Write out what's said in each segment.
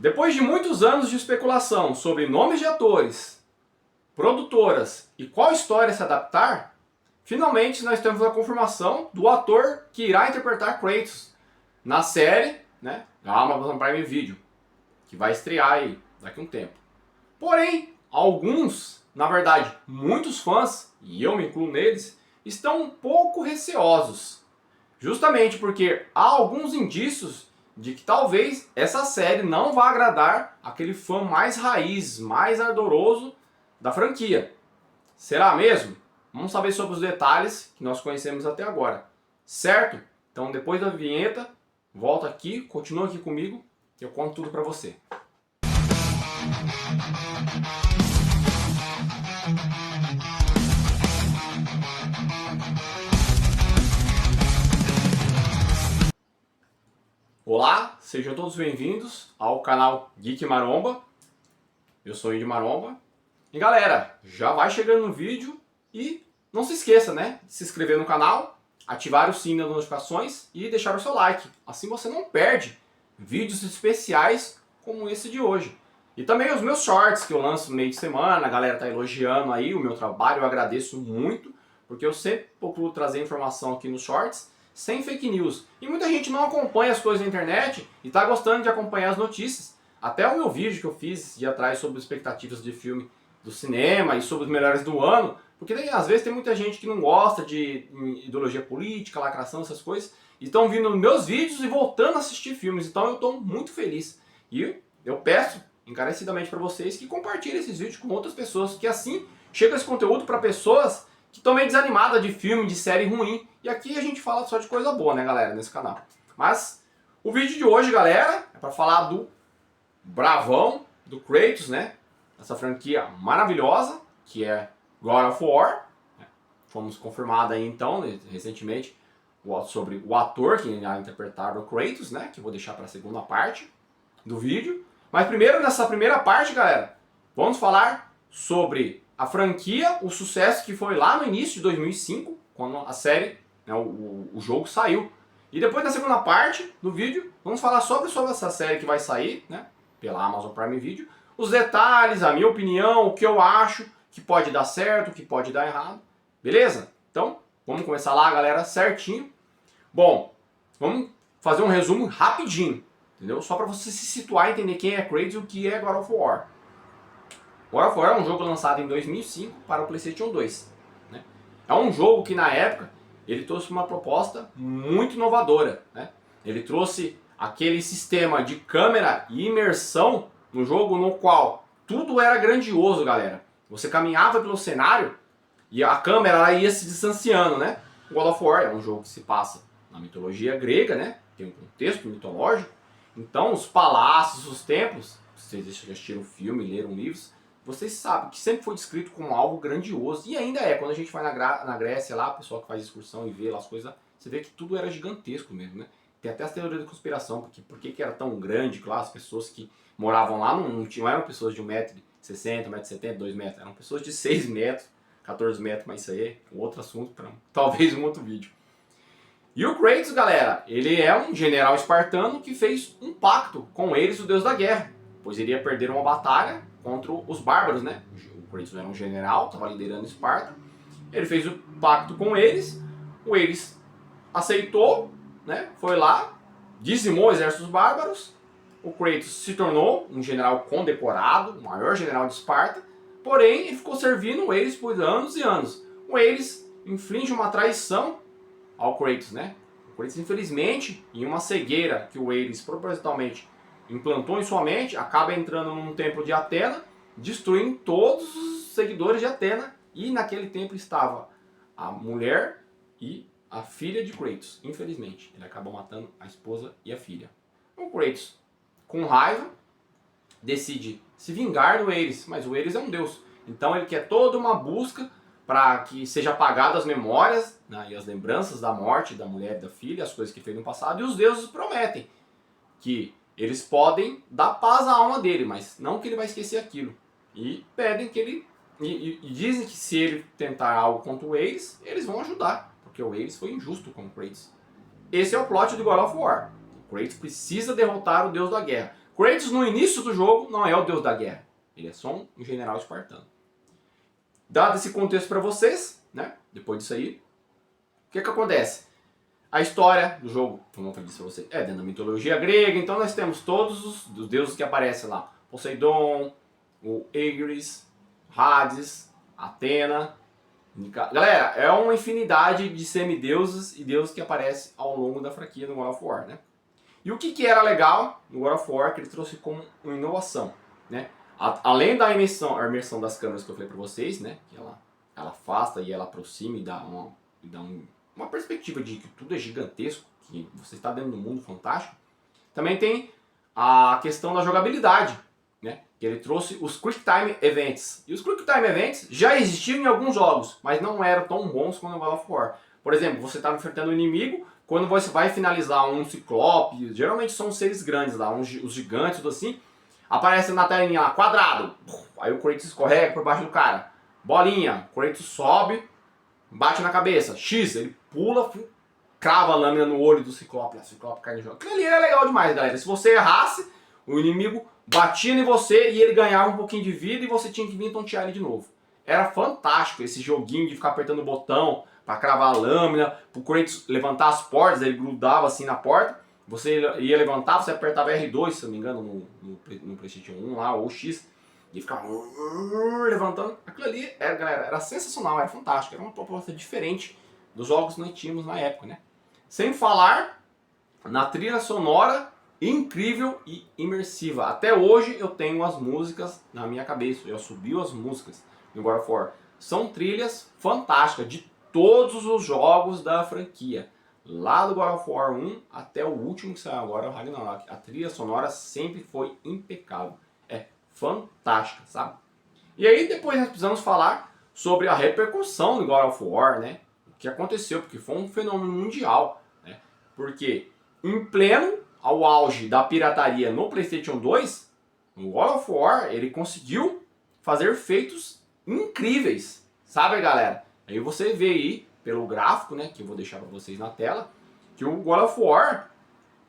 Depois de muitos anos de especulação sobre nomes de atores, produtoras e qual história se adaptar, finalmente nós temos a confirmação do ator que irá interpretar Kratos na série, né, da Amazon Prime Video, que vai estrear aí daqui a um tempo. Porém, alguns, na verdade, muitos fãs, e eu me incluo neles, estão um pouco receosos, justamente porque há alguns indícios de que talvez essa série não vá agradar aquele fã mais raiz, mais ardoroso da franquia. Será mesmo? Vamos saber sobre os detalhes que nós conhecemos até agora, certo? Então depois da vinheta, volta aqui, continua aqui comigo, que eu conto tudo pra você. Olá, sejam todos bem-vindos ao canal Geek Maromba. Eu sou o Indy Maromba. E galera, já vai chegando no vídeo e não se esqueça, né, de se inscrever no canal, ativar o sininho das notificações e deixar o seu like. Assim você não perde vídeos especiais como esse de hoje. E também os meus shorts que eu lanço no meio de semana, a galera tá elogiando aí o meu trabalho, eu agradeço muito, porque eu sempre procuro trazer informação aqui nos shorts, sem fake news. E muita gente não acompanha as coisas na internet e está gostando de acompanhar as notícias. Até o meu vídeo que eu fiz de atrás sobre expectativas de filme do cinema e sobre os melhores do ano, porque daí, às vezes tem muita gente que não gosta de ideologia política, lacração, essas coisas, e estão vindo nos meus vídeos e voltando a assistir filmes. Então eu estou muito feliz. E eu peço encarecidamente para vocês que compartilhem esses vídeos com outras pessoas, que assim chega esse conteúdo para pessoas que estão meio desanimadas de filme, de série ruim. E aqui a gente fala só de coisa boa, né, galera, nesse canal. Mas o vídeo de hoje, galera, é para falar do bravão, do Kratos, né? Essa franquia maravilhosa, que é God of War. Fomos confirmados aí, então, recentemente, sobre o ator que irá interpretar o Kratos, né? Que eu vou deixar para a segunda parte do vídeo. Mas primeiro, nessa primeira parte, galera, vamos falar sobre a franquia, o sucesso que foi lá no início de 2005, quando a série, né, o jogo saiu. E depois, na segunda parte do vídeo, vamos falar sobre essa série que vai sair, né, pela Amazon Prime Video, os detalhes, a minha opinião, o que eu acho que pode dar certo, o que pode dar errado. Beleza? Então, vamos começar lá, galera, certinho. Bom, vamos fazer um resumo rapidinho, entendeu? Só para você se situar e entender quem é Kratos e o que é God of War. God of War é um jogo lançado em 2005 para o PlayStation 2. Né? É um jogo que na época ele trouxe uma proposta muito inovadora. Né? Ele trouxe aquele sistema de câmera e imersão no jogo no qual tudo era grandioso, galera. Você caminhava pelo cenário e a câmera ela ia se distanciando, né? God of War é um jogo que se passa na mitologia grega, né? Tem um contexto mitológico. Então os palácios, os templos, vocês já assistiram o filme, leram livros, vocês sabem que sempre foi descrito como algo grandioso. E ainda é, quando a gente vai na Grécia lá, o pessoal que faz excursão e vê lá as coisas, você vê que tudo era gigantesco mesmo, né? Tem até as teorias da conspiração, porque por que era tão grande, claro, as pessoas que moravam lá não eram pessoas de 1,60 m, 1,70 m, 2 metros, eram pessoas de 6 metros, 14 metros, mas isso aí é um outro assunto, para talvez um outro vídeo. E o Kratos, galera, ele é um general espartano que fez um pacto com eles, o deus da guerra, pois iria perder uma batalha contra os bárbaros, né? O Kratos era um general, estava liderando Esparta, ele fez o pacto com eles, o eles aceitou, né? Foi lá, dizimou o exército dos bárbaros, o Kratos se tornou um general condecorado, o maior general de Esparta, porém ele ficou servindo o Ares por anos e anos. O Ares inflige uma traição ao Kratos, né? O Kratos, infelizmente, em uma cegueira que o Ares propositalmente implantou em sua mente, acaba entrando num templo de Atena, destruindo todos os seguidores de Atena, e naquele templo estava a mulher e a filha de Kratos, infelizmente. Ele acabou matando a esposa e a filha. O Kratos, com raiva, decide se vingar do Ares, mas o Ares é um deus. Então ele quer toda uma busca para que seja apagada as memórias, né, e as lembranças da morte da mulher e da filha, as coisas que fez no passado, e os deuses prometem que eles podem dar paz à alma dele, mas não que ele vai esquecer aquilo. E pedem que ele... E dizem que se ele tentar algo contra o Ares, eles vão ajudar, porque o Ares foi injusto com o Kratos. Esse é o plot do God of War. O Kratos precisa derrotar o deus da guerra. Kratos no início do jogo não é o deus da guerra, ele é só um general espartano. Dado esse contexto para vocês, né, depois disso aí, o que acontece? A história do jogo, como eu disse pra você, é dentro da mitologia grega, então nós temos todos os deuses que aparecem lá. Poseidon, o Ares, Hades, Atena. Galera, é uma infinidade de semideuses e deuses que aparecem ao longo da franquia do God of War, né? E o que era legal no God of War, que ele trouxe como uma inovação, né? Além da imersão das câmeras que eu falei pra vocês, né? Que ela afasta e ela aproxima e dá uma perspectiva de que tudo é gigantesco, que você está dentro de um mundo fantástico. Também tem a questão da jogabilidade, né? Que ele trouxe os Quick Time Events. E os Quick Time Events já existiam em alguns jogos, mas não eram tão bons quanto no God of War. Por exemplo, você está enfrentando um inimigo, quando você vai finalizar um ciclope, geralmente são seres grandes lá, os gigantes, tudo assim, aparece na telinha lá, quadrado. Aí o Kratos escorrega por baixo do cara. Bolinha, o Kratos sobe, bate na cabeça. X, ele pula, crava a lâmina no olho do Ciclope. O Ciclope cai no jogo. Aquilo ali era legal demais, galera. Se você errasse, o inimigo batia em você e ele ganhava um pouquinho de vida e você tinha que vir tontear ele de novo. Era fantástico esse joguinho de ficar apertando o botão para cravar a lâmina, pro Kratos levantar as portas, ele grudava assim na porta. Você ia levantar, você apertava R2, se eu não me engano, no PlayStation 1 lá, ou X. E ficava levantando. Aquilo ali, galera, era sensacional, era fantástico. Era uma proposta diferente dos jogos que nós tínhamos na época, né? Sem falar na trilha sonora incrível e imersiva. Até hoje eu tenho as músicas na minha cabeça. Eu subi as músicas no God of War. São trilhas fantásticas de todos os jogos da franquia. Lá do God of War 1 até o último que saiu agora, o Ragnarok. A trilha sonora sempre foi impecável. É fantástica, sabe? E aí depois nós precisamos falar sobre a repercussão do God of War, né? O que aconteceu, porque foi um fenômeno mundial, né? Porque em pleno ao auge da pirataria no PlayStation 2, o God of War, ele conseguiu fazer feitos incríveis, sabe, galera? Aí você vê aí pelo gráfico, né, que eu vou deixar para vocês na tela, que o God of War,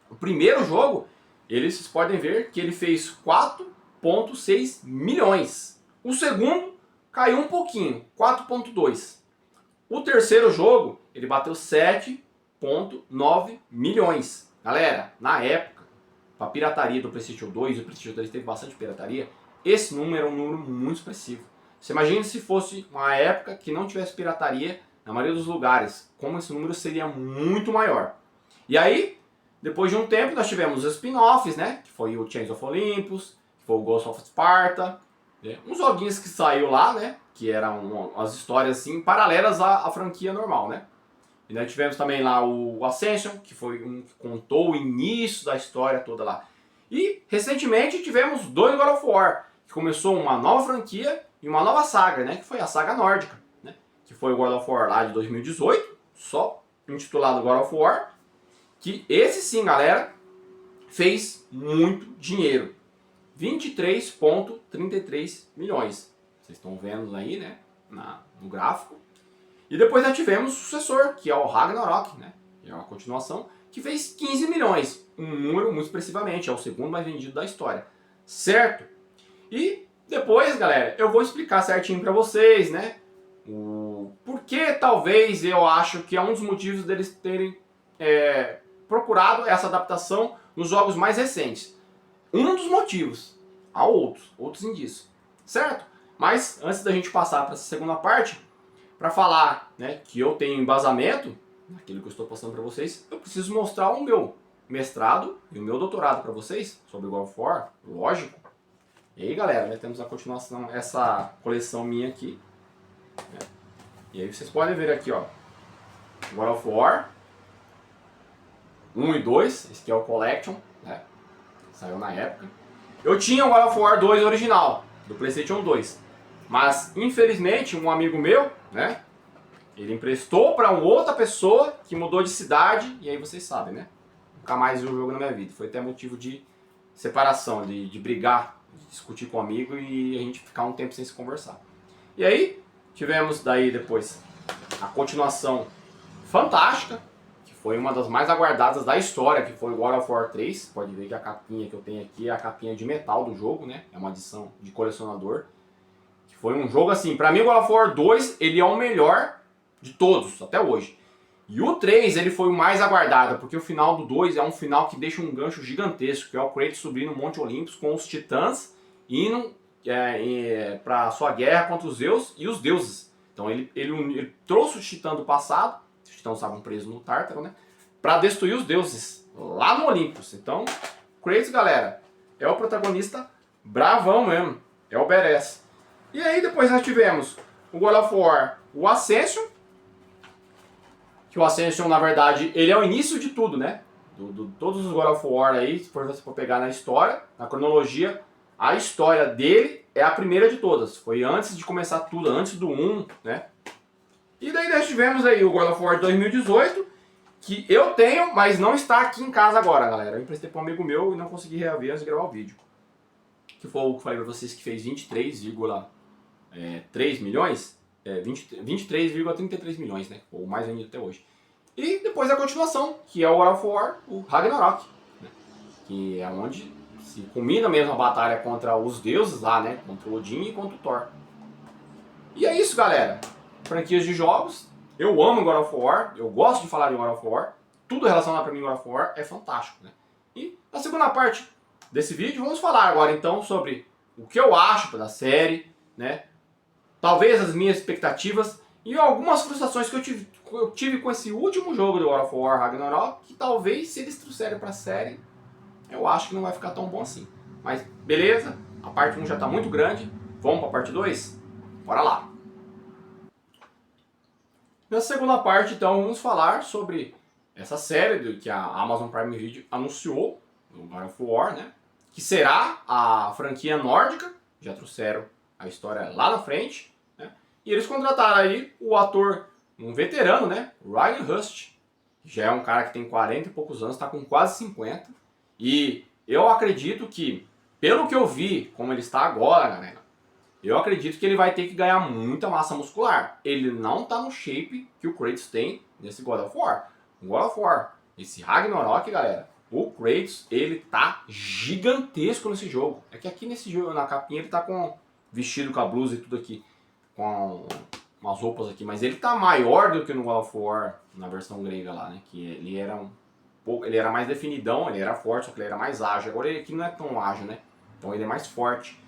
o primeiro jogo, vocês podem ver que ele fez 4,6 milhões. O segundo caiu um pouquinho, 4,2. O terceiro jogo, ele bateu 7,9 milhões. Galera, na época, a pirataria do PlayStation 2, o PlayStation 2 teve bastante pirataria, esse número é um número muito expressivo. Você imagina se fosse uma época que não tivesse pirataria na maioria dos lugares, como esse número seria muito maior. E aí, depois de um tempo, nós tivemos os spin-offs, né? Que foi o Chains of Olympus, que foi o Ghost of Sparta, né? Uns joguinhos que saiu lá, né? Que eram as histórias assim, paralelas à franquia normal, né? E nós tivemos também lá o Ascension, que foi um que contou o início da história toda lá. E, recentemente, tivemos dois God of War, que começou uma nova franquia e uma nova saga, né? Que foi a saga nórdica, né? Que foi o God of War lá de 2018, só intitulado God of War, que esse sim, galera, fez muito dinheiro. 23,33 milhões. Vocês estão vendo aí, né? No gráfico. E depois nós tivemos o sucessor, que é o Ragnarok, né? Que é uma continuação, que fez 15 milhões. Um número muito expressivamente, é o segundo mais vendido da história. Certo? E depois, galera, eu vou explicar certinho pra vocês, né? O porquê talvez eu acho que é um dos motivos deles terem procurado essa adaptação nos jogos mais recentes. Um dos motivos. Há outros indícios. Certo? Mas antes da gente passar para essa segunda parte, para falar, né, que eu tenho embasamento naquilo que eu estou passando para vocês, eu preciso mostrar o meu mestrado e o meu doutorado para vocês sobre God of War, lógico. E aí, galera, né, temos a continuação, essa coleção minha aqui. Né? E aí vocês podem ver aqui, ó, God of War 1 e 2, esse aqui é o Collection, né? Saiu na época. Eu tinha o God of War 2 original, do PlayStation 2. Mas, infelizmente, um amigo meu, né? Ele emprestou para uma outra pessoa que mudou de cidade. E aí vocês sabem, né? Nunca mais vi o jogo na minha vida. Foi até motivo de separação, de brigar, de discutir com um amigo e a gente ficar um tempo sem se conversar. E aí, tivemos daí depois a continuação fantástica, que foi uma das mais aguardadas da história, que foi o God of War 3. Pode ver que a capinha que eu tenho aqui é a capinha de metal do jogo, né? É uma edição de colecionador. Que foi um jogo assim, pra mim o God of War 2, ele é o melhor de todos, até hoje. E o 3, ele foi o mais aguardado, porque o final do 2 é um final que deixa um gancho gigantesco, que é o Kratos subindo no Monte Olympus com os titãs, indo para sua guerra contra os Zeus e os deuses. Então ele trouxe os titãs do passado, os titãs estavam presos no Tártaro, né? Para destruir os deuses lá no Olympus. Então, Kratos, galera, é o protagonista bravão mesmo, é o badass. E aí depois nós tivemos o God of War, o Ascension, que o Ascension, na verdade, ele é o início de tudo, né? Todos os God of War aí, se você for pegar na história, na cronologia, a história dele é a primeira de todas. Foi antes de começar tudo, antes do 1, né? E daí nós tivemos aí o God of War 2018, que eu tenho, mas não está aqui em casa agora, galera. Eu emprestei para um amigo meu e não consegui reaver antes de gravar o vídeo. Que foi o que eu falei para vocês que fez 23,3 milhões. 23,33 milhões, né? Ou mais vendido até hoje. E depois a continuação, que é o God of War, o Ragnarok, né? Que é onde se culmina mesmo a batalha contra os deuses lá, né? Contra o Odin e contra o Thor. E é isso, galera. Franquias de jogos. Eu amo God of War, eu gosto de falar de God of War. Tudo relacionado para mim God of War é fantástico, né? E na segunda parte desse vídeo, vamos falar agora então sobre o que eu acho da série, né? Talvez as minhas expectativas e algumas frustrações que eu tive com esse último jogo do God of War Ragnarok, que talvez se eles trouxerem pra série, eu acho que não vai ficar tão bom assim. Mas beleza, a parte 1 já tá muito grande, vamos pra parte 2? Bora lá! Na segunda parte, então, vamos falar sobre essa série que a Amazon Prime Video anunciou, o God of War, né? Que será a franquia nórdica, já trouxeram a história lá na frente, né? E eles contrataram aí o ator, um veterano, né? Ryan Hust, que já é um cara que tem 40 e poucos anos, está com quase 50. E eu acredito que, pelo que eu vi, como ele está agora, galera, eu acredito que ele vai ter que ganhar muita massa muscular. Ele não está no shape que o Kratos tem nesse God of War. O God of War, esse Ragnarok, galera, o Kratos, ele tá gigantesco nesse jogo. É que aqui nesse jogo, na capinha, ele tá com vestido, com a blusa e tudo aqui, com umas roupas aqui, mas ele tá maior do que no God of War, na versão grega lá, né, que ele era ele era mais definidão, ele era forte, só que ele era mais ágil. Agora ele aqui não é tão ágil, né, então ele é mais forte.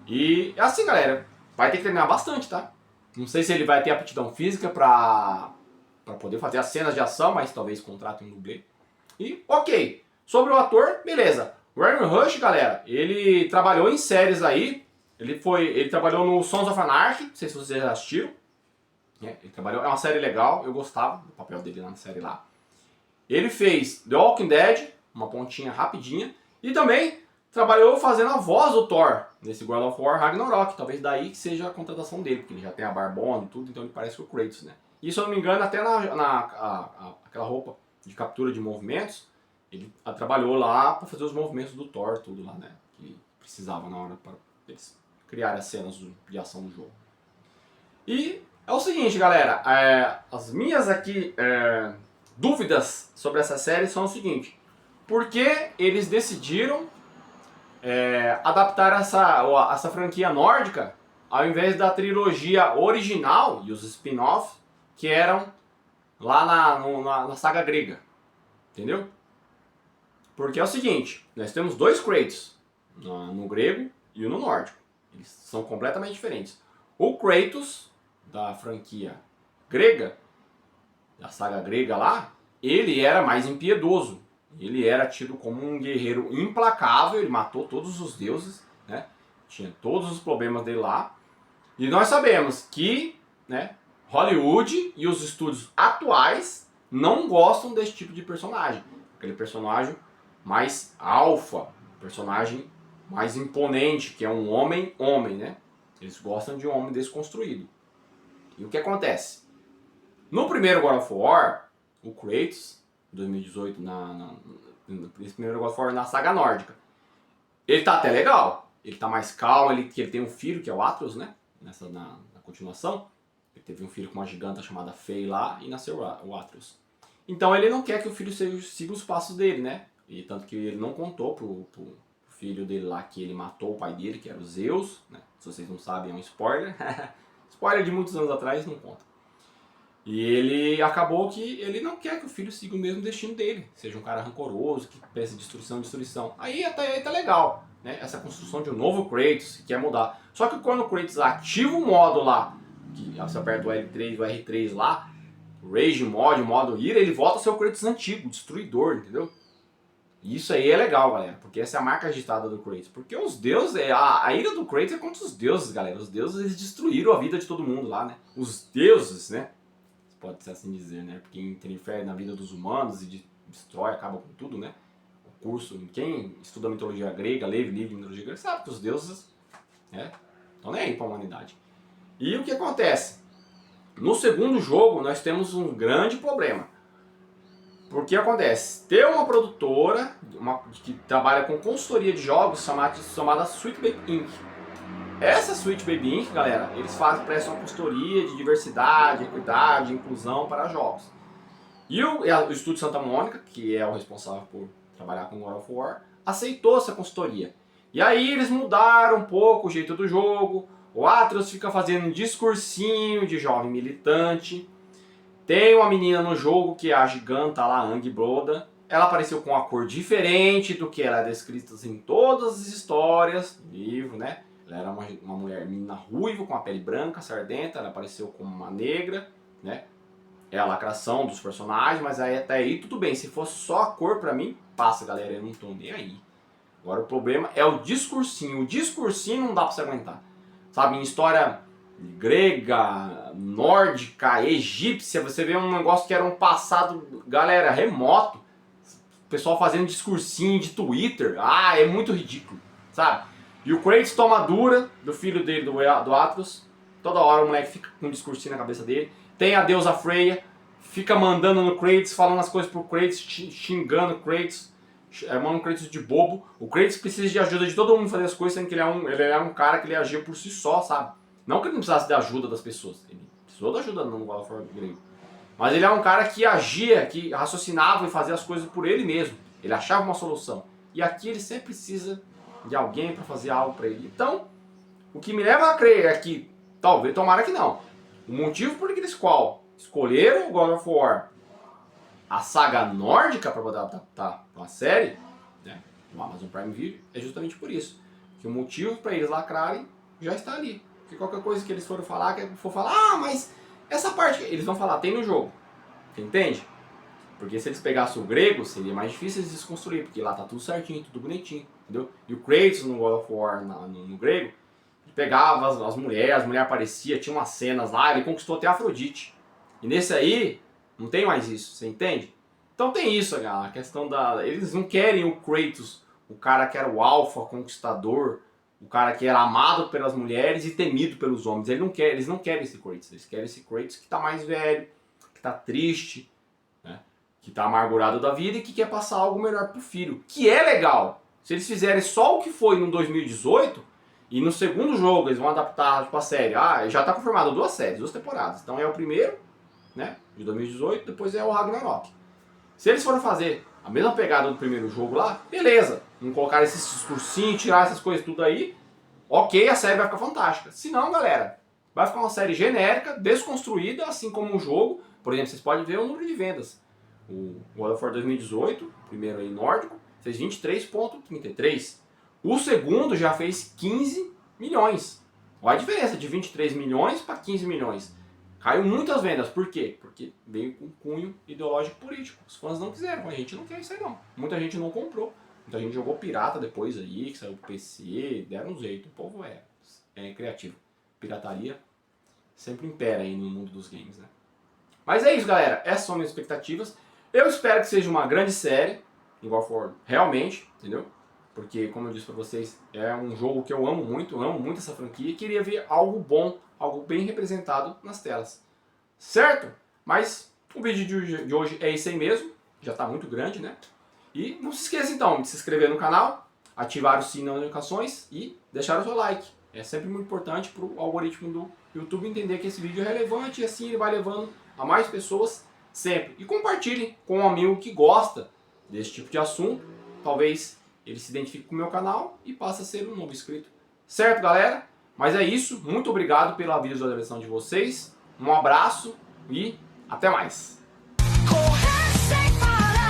E assim, galera, vai ter que treinar bastante, tá? Não sei se ele vai ter aptidão física pra poder fazer as cenas de ação, mas talvez contrate um dublê. E, ok, sobre o ator, beleza. Ryan Rush, galera, ele trabalhou em séries aí. Ele trabalhou no Sons of Anarchy, não sei se vocês já assistiram. É uma série legal, eu gostava do papel dele na série lá. Ele fez The Walking Dead, uma pontinha rapidinha. E também trabalhou fazendo a voz do Thor nesse God of War Ragnarok. Talvez daí que seja a contratação dele, porque ele já tem a barbona e tudo, então ele parece com o Kratos, né? E se eu não me engano, até aquela roupa de captura de movimentos, ele trabalhou lá para fazer os movimentos do Thor, tudo lá, né? Que precisava na hora para eles criarem as cenas de ação do jogo. E é o seguinte, galera, as minhas aqui dúvidas sobre essa série são o seguinte: por que eles decidiram adaptar essa franquia nórdica ao invés da trilogia original e os spin-offs que eram lá na saga grega? Entendeu? Porque é o seguinte, nós temos dois Kratos, no grego e no nórdico. Eles são completamente diferentes. O Kratos da franquia grega, da saga grega lá, ele era mais impiedoso. Ele era tido como um guerreiro implacável, ele matou todos os deuses, né? Tinha todos os problemas dele lá. E nós sabemos que, né, Hollywood e os estúdios atuais não gostam desse tipo de personagem. Aquele personagem mais alfa, personagem mais imponente, que é um homem, né? Eles gostam de um homem desconstruído. E o que acontece? No primeiro God of War, o Kratos, 2018, nesse primeiro God of War na saga nórdica, ele tá até legal. Ele tá mais calmo, ele tem um filho, que é o Atreus, né? Na continuação. Ele teve um filho com uma giganta chamada Fei lá e nasceu o Atreus. Então ele não quer que o filho siga os passos dele, né? E tanto que ele não contou pro filho dele lá que ele matou o pai dele, que era o Zeus, né? Se vocês não sabem, é um spoiler. Spoiler de muitos anos atrás, não conta. E ele acabou que ele não quer que o filho siga o mesmo destino dele, seja um cara rancoroso, que pensa em destruição. Aí tá legal, né? Essa construção de um novo Kratos, que quer mudar. Só que quando o Kratos ativa o modo lá, que você aperta o L3, o R3 lá, o Rage Mod, o modo ira, ele volta a ser o Kratos antigo, o destruidor, entendeu? E isso aí é legal, galera, porque essa é a marca agitada do Kratos. Porque os deuses, a ira do Kratos é contra os deuses, galera. Os deuses, eles destruíram a vida de todo mundo lá, né? Os deuses, né? Pode ser assim dizer, né? Porque interfere na vida dos humanos e destrói, acaba com tudo, né? O curso, quem estuda a mitologia grega, lê livro de mitologia grega, sabe que os deuses, né, estão nem aí para a humanidade. E o que acontece? No segundo jogo, nós temos um grande problema. Porque acontece? Tem uma produtora que trabalha com consultoria de jogos chamada Sweet Baby Inc. Essa Sweet Baby Inc, galera, eles prestam uma consultoria de diversidade, equidade, inclusão para jogos. E o Estúdio Santa Mônica, que é o responsável por trabalhar com God of War, aceitou essa consultoria. E aí eles mudaram um pouco o jeito do jogo. O Atreus fica fazendo um discursinho de jovem militante. Tem uma menina no jogo que é a giganta lá, Angbroda. Ela apareceu com uma cor diferente do que ela é descrita em todas as histórias do livro, né? Ela era uma mulher, menina ruiva, com a pele branca, sardenta. Ela apareceu como uma negra, né? É a lacração dos personagens, mas aí, até aí tudo bem. Se fosse só a cor, pra mim, passa, galera. Eu não tô nem aí. Agora o problema é o discursinho. O discursinho não dá pra você aguentar. Sabe, em história grega, nórdica, egípcia, você vê um negócio que era um passado, galera, remoto. O pessoal fazendo discursinho de Twitter. Ah, é muito ridículo, sabe? E o Kratos toma dura do filho dele, do Atreus. Toda hora o moleque fica com um discursinho na cabeça dele. Tem a deusa Freya, fica mandando no Kratos, falando as coisas pro Kratos, xingando o Kratos, chamando o Kratos de bobo. O Kratos precisa de ajuda de todo mundo fazer as coisas, sendo que ele é um cara que ele agia por si só, sabe? Não que ele não precisasse da ajuda das pessoas, ele precisou da ajuda no God of War grego. Mas ele é um cara que agia, que raciocinava e fazia as coisas por ele mesmo. Ele achava uma solução. E aqui ele sempre precisa de alguém para fazer algo para ele. Então, o que me leva a crer é que, talvez, tomara que não, o motivo por eles qual escolheram o God of War, a saga nórdica, para poder adaptar uma série, né, no Amazon Prime Video, é justamente por isso. Que o motivo para eles lacrarem já está ali. Porque qualquer coisa que eles forem falar, ah, mas essa parte, eles vão falar, tem no jogo. Você entende? Porque se eles pegassem o grego, seria mais difícil de desconstruir, porque lá tá tudo certinho, tudo bonitinho, entendeu? E o Kratos no God of War, no grego, ele pegava as mulheres aparecia, tinha umas cenas lá, ele conquistou até a Afrodite. E nesse aí, não tem mais isso, você entende? Então tem isso, a questão da... Eles não querem o Kratos, o cara que era o alfa conquistador, o cara que era amado pelas mulheres e temido pelos homens. Eles não querem esse Kratos, eles querem esse Kratos que tá mais velho, que tá triste, né? Que tá amargurado da vida e que quer passar algo melhor pro filho. Que é legal. Se eles fizerem só o que foi no 2018, e no segundo jogo eles vão adaptar tipo, a série. Ah, já tá confirmado 2 séries, 2 temporadas. Então é o primeiro, né, de 2018, depois é o Ragnarok. Se eles forem fazer a mesma pegada do primeiro jogo lá, beleza. Não colocar esses discursinhos, tirar essas coisas tudo aí, ok, a série vai ficar fantástica. Se não, galera, vai ficar uma série genérica, desconstruída, assim como o jogo. Por exemplo, vocês podem ver o número de vendas. O God of War 2018, primeiro aí nórdico, fez 23,33. O segundo já fez 15 milhões. Olha a diferença de 23 milhões para 15 milhões. Caiu muitas vendas. Por quê? Porque veio com cunho ideológico político. Os fãs não quiseram, a gente não quer isso aí não. Muita gente não comprou. Muita gente jogou pirata depois aí, que saiu pro PC, deram um jeito. O povo é criativo. Pirataria sempre impera aí no mundo dos games, né? Mas é isso, galera. Essas são minhas expectativas. Eu espero que seja uma grande série em God of War, realmente, entendeu? Porque, como eu disse pra vocês, é um jogo que eu amo muito essa franquia e queria ver algo bom, algo bem representado nas telas. Certo? Mas o vídeo de hoje é esse aí mesmo, já tá muito grande, né? E não se esqueça então de se inscrever no canal, ativar o sininho das notificações e deixar o seu like. É sempre muito importante pro algoritmo do YouTube entender que esse vídeo é relevante e assim ele vai levando a mais pessoas sempre. E compartilhem com um amigo que gosta desse tipo de assunto. Talvez ele se identifique com o meu canal e passe a ser um novo inscrito. Certo, galera? Mas é isso. Muito obrigado pela visualização de vocês. Um abraço e até mais. Correr sem parar.